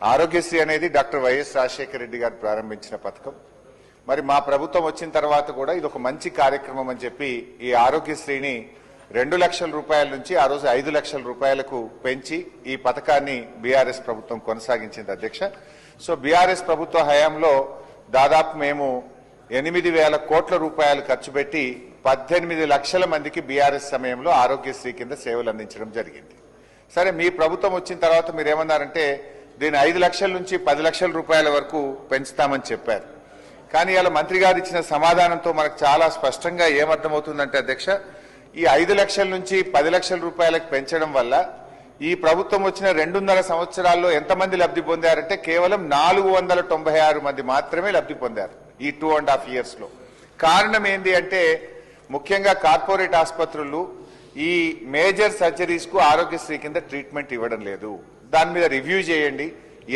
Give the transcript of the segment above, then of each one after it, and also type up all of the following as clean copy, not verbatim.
ఆరోగ్యశ్రీ అనేది doctor YS Rajasekhara Reddy గారు ప్రారంభించిన పథకం. మరి మా ప్రభుత్వం వచ్చిన తర్వాత కూడా ఇది ఒక మంచి కార్యక్రమం అని చెప్పి ఈ ఆరోగ్యశ్రీని 2 లక్షల రూపాయల నుంచి ఆ రోజు 5 లక్షల రూపాయలకు పెంచి ఈ పథకాన్ని బీఆర్ఎస్ ప్రభుత్వం కొనసాగించింది అధ్యక్ష. సో బీఆర్ఎస్ ప్రభుత్వ హయాంలో దాదాపు మేము 8,000 కోట్ల రూపాయలు ఖర్చు పెట్టి 18 లక్షల మందికి బీఆర్ఎస్ సమయంలో ఆరోగ్యశ్రీ కింద సేవలు అందించడం జరిగింది. సరే, మీ ప్రభుత్వం వచ్చిన తర్వాత మీరేమన్నారంటే దీన్ని 5 లక్షల నుంచి 10 లక్షల రూపాయల వరకు పెంచుతామని చెప్పారు. కానీ ఇలా మంత్రి గారు ఇచ్చిన సమాధానంతో మనకు చాలా స్పష్టంగా ఏమర్థమవుతుందంటే అధ్యక్ష, ఈ 5 లక్షల నుంచి 10 లక్షల రూపాయలకు పెంచడం వల్ల ఈ ప్రభుత్వం వచ్చిన 2.5 సంవత్సరాల్లో ఎంతమంది లబ్ధి పొందారంటే కేవలం 496 మంది మాత్రమే లబ్ధి పొందారు ఈ 2.5 years లో. కారణం ఏంటి అంటే ముఖ్యంగా కార్పొరేట్ ఆసుపత్రులు ఈ మేజర్ సర్జరీస్ కు ఆరోగ్యశ్రీ కింద ట్రీట్మెంట్ ఇవ్వడం లేదు. దాని మీద రివ్యూ చేయండి,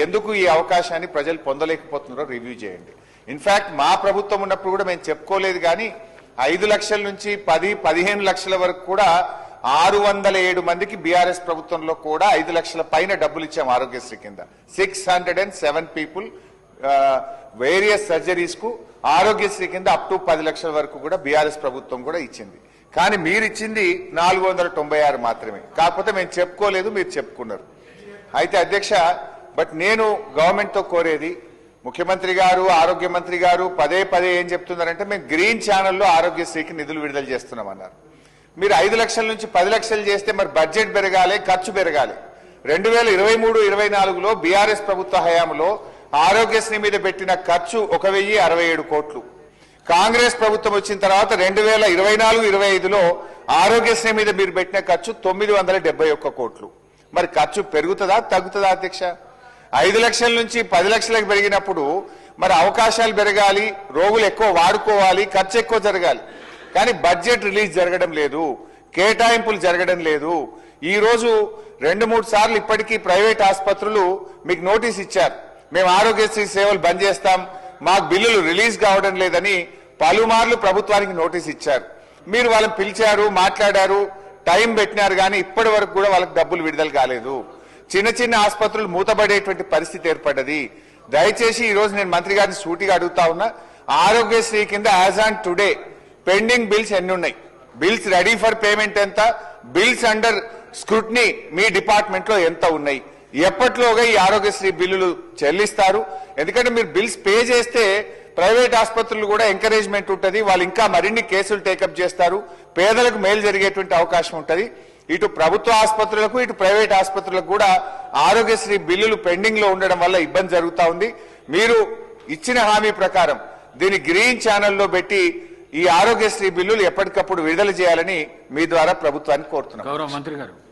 ఎందుకు ఈ అవకాశాన్ని ప్రజలు పొందలేకపోతున్నారో రివ్యూ చేయండి. ఇన్ఫాక్ట్ మా ప్రభుత్వం ఉన్నప్పుడు కూడా మేము చెప్పుకోలేదు, కానీ 5 లక్షల నుంచి 10-15 లక్షల వరకు కూడా 607 మందికి బీఆర్ఎస్ ప్రభుత్వంలో కూడా 5 లక్షల పైన డబ్బులు ఇచ్చాం ఆరోగ్యశ్రీ కింద. 607 పీపుల్ వేరియస్ సర్జరీస్ కు ఆరోగ్యశ్రీ కింద అప్ టు 10 లక్షల వరకు కూడా బీఆర్ఎస్ ప్రభుత్వం కూడా ఇచ్చింది. కానీ మీరు ఇచ్చింది 496 మాత్రమే. కాకపోతే మేము చెప్పుకోలేదు, మీరు చెప్పుకున్నారు. అయితే అధ్యక్ష, బట్ నేను గవర్నమెంట్ తో కోరేది, ముఖ్యమంత్రి గారు ఆరోగ్య మంత్రి గారు పదే ఏం చెప్తున్నారంటే మేము గ్రీన్ ఛానల్లో ఆరోగ్యశ్రీకి నిధులు విడుదల చేస్తున్నామన్నారు. మీరు 5 లక్షల నుంచి 10 లక్షలు చేస్తే మరి బడ్జెట్ పెరగాలి, ఖర్చు పెరగాలి. 2023-24లో బీఆర్ఎస్ ప్రభుత్వ హయాంలో ఆరోగ్యశ్రీ మీద పెట్టిన ఖర్చు 1,067 కోట్లు. కాంగ్రెస్ ప్రభుత్వం వచ్చిన తర్వాత 2024-25లో ఆరోగ్యశ్రీ మీద మీరు పెట్టిన ఖర్చు 971 కోట్లు. మరి ఖర్చు పెరుగుతుందా తగ్గుతుందా అధ్యక్ష? 5 లక్షల నుంచి 10 లక్షలకు పెరిగినప్పుడు మరి అవకాశాలు పెరగాలి, రోగులు ఎక్కువ వాడుకోవాలి, ఖర్చు ఎక్కువ జరగాలి. కానీ బడ్జెట్ రిలీజ్ జరగడం లేదు, కేటాయింపులు జరగడం లేదు. ఈ రోజు 2-3 సార్లు ఇప్పటికీ ప్రైవేట్ ఆసుపత్రులు మీకు నోటీస్ ఇచ్చారు, మేము ఆరోగ్యశ్రీ సేవలు బంద్ చేస్తాం, మాకు బిల్లులు రిలీజ్ కావడం లేదని పలుమార్లు ప్రభుత్వానికి నోటీస్ ఇచ్చారు. మీరు వాళ్ళని పిలిచారు, మాట్లాడారు, టైం పెట్టినారు, కానీ ఇప్పటి వరకు కూడా వాళ్ళకి డబ్బులు విడుదల కాలేదు. చిన్న ఆసుపత్రులు మూతపడేటువంటి పరిస్థితి ఏర్పడ్డది. దయచేసి ఈ రోజు నేను మంత్రి గారిని సూటిగా అడుగుతా ఉన్నా, ఆరోగ్యశ్రీ కింద as on today pending bills ఎన్ని ఉన్నాయి, బిల్స్ రెడీ ఫర్ పేమెంట్ ఎంత, బిల్స్ అండర్ స్క్రూటినీ మీ డిపార్ట్మెంట్ లో ఎంత ఉన్నాయి, ఎప్పట్లోగా ఈ ఆరోగ్యశ్రీ బిల్లులు చెల్లిస్తారు? ఎందుకంటే మీరు బిల్స్ పే చేస్తే ప్రైవేట్ ఆసుపత్రులు కూడా ఎంకరేజ్మెంట్ ఉంటుంది, వాళ్ళు ఇంకా మరిన్ని కేసులు టేకప్ చేస్తారు, పేదలకు మేలు జరిగేటువంటి అవకాశం ఉంటుంది. ఇటు ప్రభుత్వ ఆసుపత్రులకు ఇటు ప్రైవేట్ ఆసుపత్రులకు కూడా ఆరోగ్యశ్రీ బిల్లులు పెండింగ్ లో ఉండడం వల్ల ఇబ్బంది జరుగుతా ఉంది. మీరు ఇచ్చిన హామీ ప్రకారం దీన్ని గ్రీన్ ఛానల్లో పెట్టి ఈ ఆరోగ్యశ్రీ బిల్లులు ఎప్పటికప్పుడు విడుదల చేయాలని మీ ద్వారా ప్రభుత్వాన్ని కోరుతున్నాం. గౌరవ మంత్రి గారు.